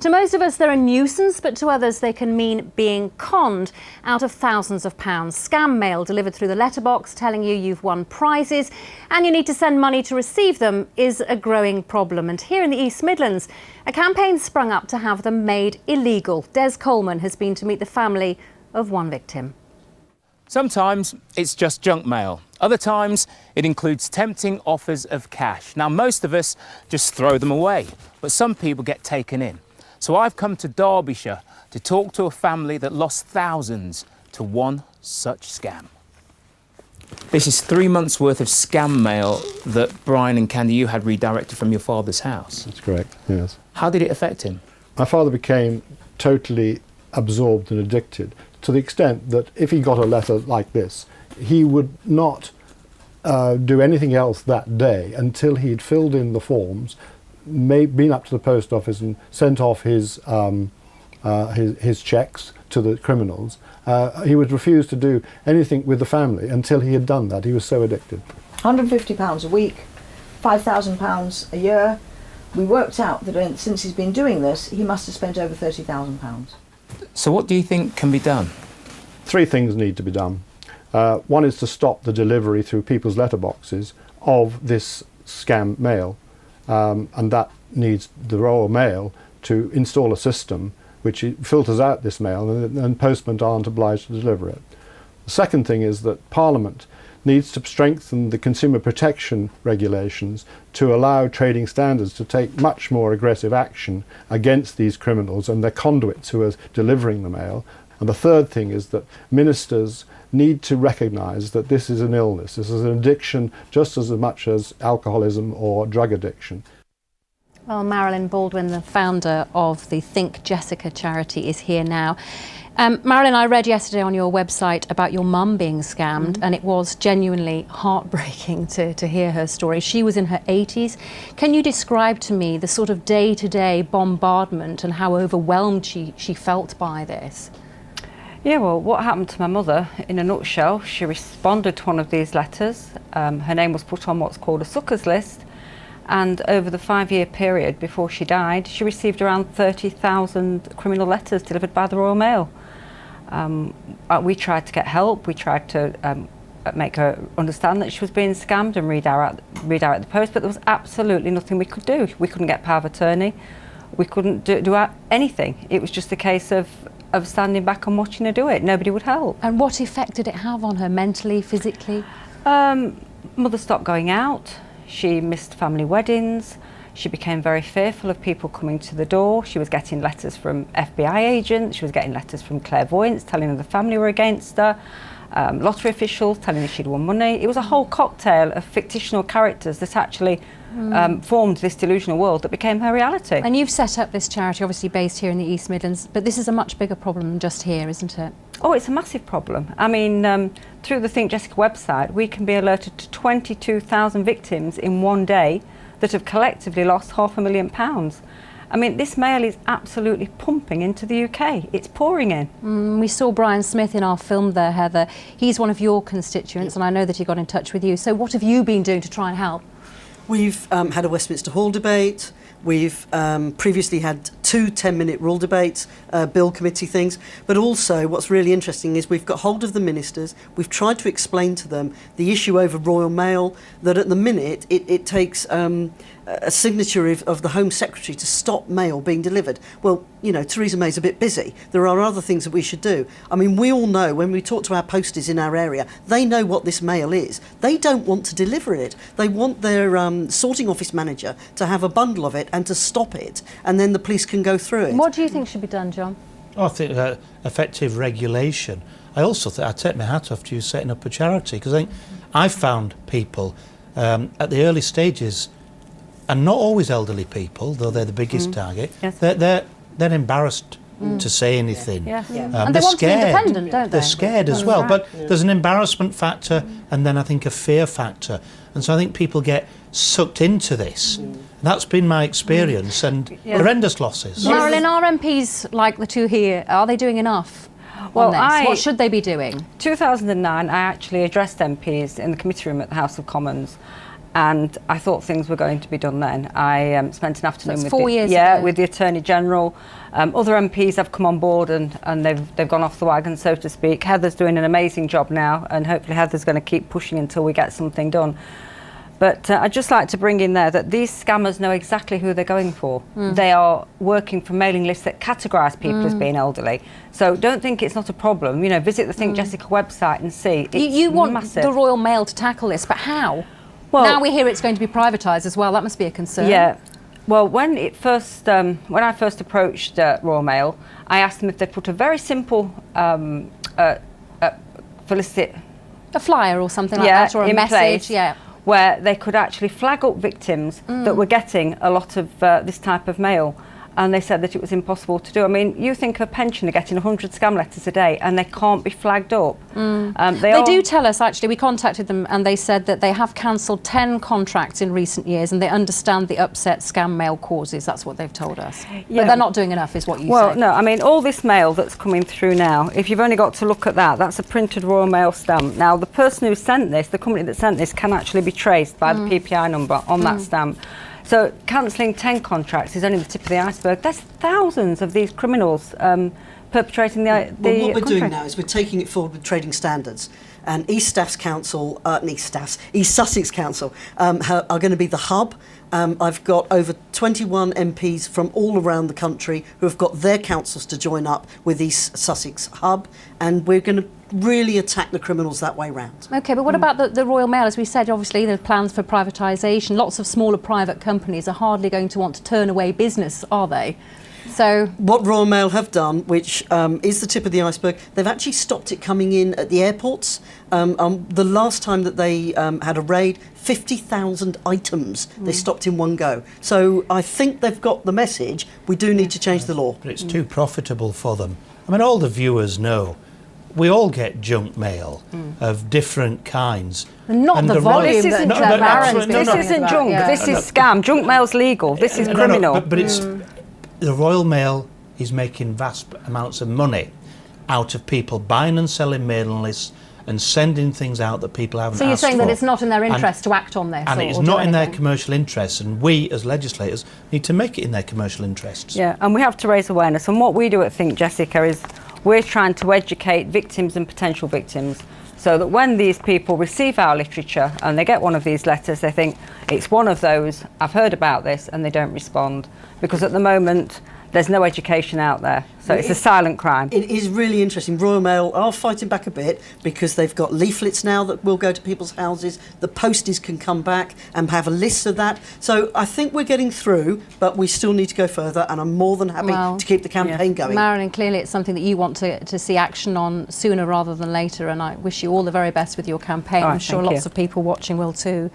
To most of us, they're a nuisance, but to others, they can mean being conned out of thousands of pounds. Scam mail delivered through the letterbox telling you you've won prizes and you need to send money to receive them is a growing problem. And here in the East Midlands, a campaign sprung up to have them made illegal. Des Coleman has been to meet the family of one victim. Sometimes it's just junk mail. Other times it includes tempting offers of cash. Now, most of us just throw them away, but some people get taken in. So I've come to Derbyshire to talk to a family that lost thousands to one such scam. This is 3 months' worth of scam mail that Brian and Candy, you had redirected from your father's house. That's correct, yes. How did it affect him? My father became totally absorbed and addicted, to the extent that if he got a letter like this, he would not do anything else that day until he'd filled in the forms, been up to the post office and sent off his cheques to the criminals. He would refuse to do anything with the family until he had done that. He was so addicted. £150 a week, £5,000 a year. We worked out that since he's been doing this, he must have spent over £30,000. So what do you think can be done? 3 things need to be done. One is to stop the delivery through people's letterboxes of this scam mail, and that needs the Royal Mail to install a system which filters out this mail, and postmen aren't obliged to deliver it. The second thing is that Parliament needs to strengthen the consumer protection regulations to allow trading standards to take much more aggressive action against these criminals and their conduits who are delivering the mail. And the third thing is that ministers need to recognise that this is an illness. This is an addiction just as much as alcoholism or drug addiction. Well, Marilyn Baldwin, the founder of the Think Jessica charity, is here now. Marilyn, I read yesterday on your website about your mum being scammed, and it was genuinely heartbreaking to hear her story. She was in her 80s. Can you describe to me the sort of day-to-day bombardment and how overwhelmed she felt by this? Yeah, well, what happened to my mother, in a nutshell, she responded to one of these letters. Her name was put on what's called a suckers list, and over the 5-year period before she died, she received around 30,000 criminal letters delivered by the Royal Mail. We tried to get help. We tried to make her understand that she was being scammed and redirect the post, but there was absolutely nothing we could do. We couldn't get power of attorney. We couldn't do anything. It was just a case of standing back and watching her do it. Nobody would help. And what effect did it have on her mentally, physically? Mother stopped going out. She missed family weddings. She became very fearful of people coming to the door. She was getting letters from FBI agents. She was getting letters from clairvoyants telling her the family were against her. Lottery officials telling her she'd won money. It was a whole cocktail of fictional characters that actually formed this delusional world that became her reality. And you've set up this charity, obviously based here in the East Midlands, but this is a much bigger problem than just here, isn't it? Oh, it's a massive problem. I mean, through the Think Jessica website, we can be alerted to 22,000 victims in one day that have collectively lost £500,000. I mean, this mail is absolutely pumping into the UK. It's pouring in. We saw Brian Smith in our film there, Heather. He's one of your constituents, and I know that he got in touch with you. So what have you been doing to try and help? We've had a Westminster Hall debate. We've previously had 2 10-minute rule debates, bill committee things, but also what's really interesting is we've got hold of the ministers. We've tried to explain to them the issue over Royal Mail, that at the minute it takes a signature of the Home Secretary to stop mail being delivered. Well, you know, Theresa May's a bit busy. There are other things that we should do. I mean, we all know when we talk to our posties in our area, they know what this mail is. They don't want to deliver it. They want their sorting office manager to have a bundle of it and to stop it, and then the police can go through it. What do you think should be done, John? I think effective regulation. I also think I take my hat off to you setting up a charity, because I think I've found people at the early stages, and not always elderly people, though they're the biggest target. Yes. They're embarrassed to say anything. Yeah. And they want to be independent, don't they? They're scared as well. Right. But there's an embarrassment factor, and then I think a fear factor. And so I think people get sucked into this. That's been my experience, and horrendous losses. Marilyn, are MPs like the two here, are they doing enough? Well, what should they be doing? 2009, I actually addressed MPs in the committee room at the House of Commons, And I thought things were going to be done then. I spent an afternoon That's with 4 years ago. with the Attorney General. Other MPs have come on board and they've gone off the wagon, so to speak. Heather's doing an amazing job now, and hopefully Heather's going to keep pushing until we get something done. But I'd just like to bring in there that these scammers know exactly who they're going for. They are working from mailing lists that categorise people as being elderly. So don't think it's not a problem. You know, visit the Think Jessica website and see. It's You want massive. the Royal Mail to tackle this, but how? Well, now we hear it's going to be privatised as well. That must be a concern. Yeah. Well, when I first approached Royal Mail, I asked them if they'd put a very simple felicit A flyer or something like that, or a in message. place, where they could actually flag up victims that were getting a lot of this type of mail. And they said that it was impossible to do. I mean, you think of a pensioner getting 100 scam letters a day and they can't be flagged up. They do tell us, actually, we contacted them and they said that they have cancelled 10 contracts in recent years and they understand the upset scam mail causes. That's what they've told us. Yeah. But they're not doing enough, is what you say. Well, no, I mean, all this mail that's coming through now, if you've only got to look at that, that's a printed Royal Mail stamp. Now, the person who sent this, the company that sent this, can actually be traced by the PPI number on that stamp. So cancelling 10 contracts is only the tip of the iceberg. There's thousands of these criminals perpetrating the Well, what we're doing contract. now is we're taking it forward with trading standards. And East Sussex Council are going to be the hub. I've got over 21 MPs from all around the country who have got their councils to join up with East Sussex Hub, and we're going to really attack the criminals that way round. OK, but what about the Royal Mail? As we said, obviously, the plans for privatisation. Lots of smaller private companies are hardly going to want to turn away business, are they? So what Royal Mail have done, which is the tip of the iceberg, they've actually stopped it coming in at the airports. The last time that they had a raid, 50,000 items they stopped in one go. So I think they've got the message. We do need to change the law. But it's too profitable for them. I mean, all the viewers know we all get junk mail of different kinds. not And the the Royal- volume This that isn't No, that no, junk. no, Baron's been no, This no. talking isn't about, junk. yeah. This is scam. Junk mail's legal. This is No, criminal. but it's the Royal Mail is making vast amounts of money out of people buying and selling mailing lists and sending things out that people haven't So you're asked saying that for. it's not in their interest to act on this? And or it's do not in their anything? commercial interests, and we as legislators need to make it in their commercial interests. Yeah, and we have to raise awareness. And what we do at Think Jessica is we're trying to educate victims and potential victims so that when these people receive our literature and they get one of these letters, they think it's one of those, I've heard about this, and they don't respond. Because at the moment, there's no education out there. So it's a silent crime. It is really interesting. Royal Mail are fighting back a bit because they've got leaflets now that will go to people's houses. The posties can come back and have a list of that. So I think we're getting through, but we still need to go further, and I'm more than happy Well, to keep the campaign going. Marilyn, clearly it's something that you want to see action on sooner rather than later, and I wish you all the very best with your campaign. All right, I'm sure thank lots you. of people watching will too.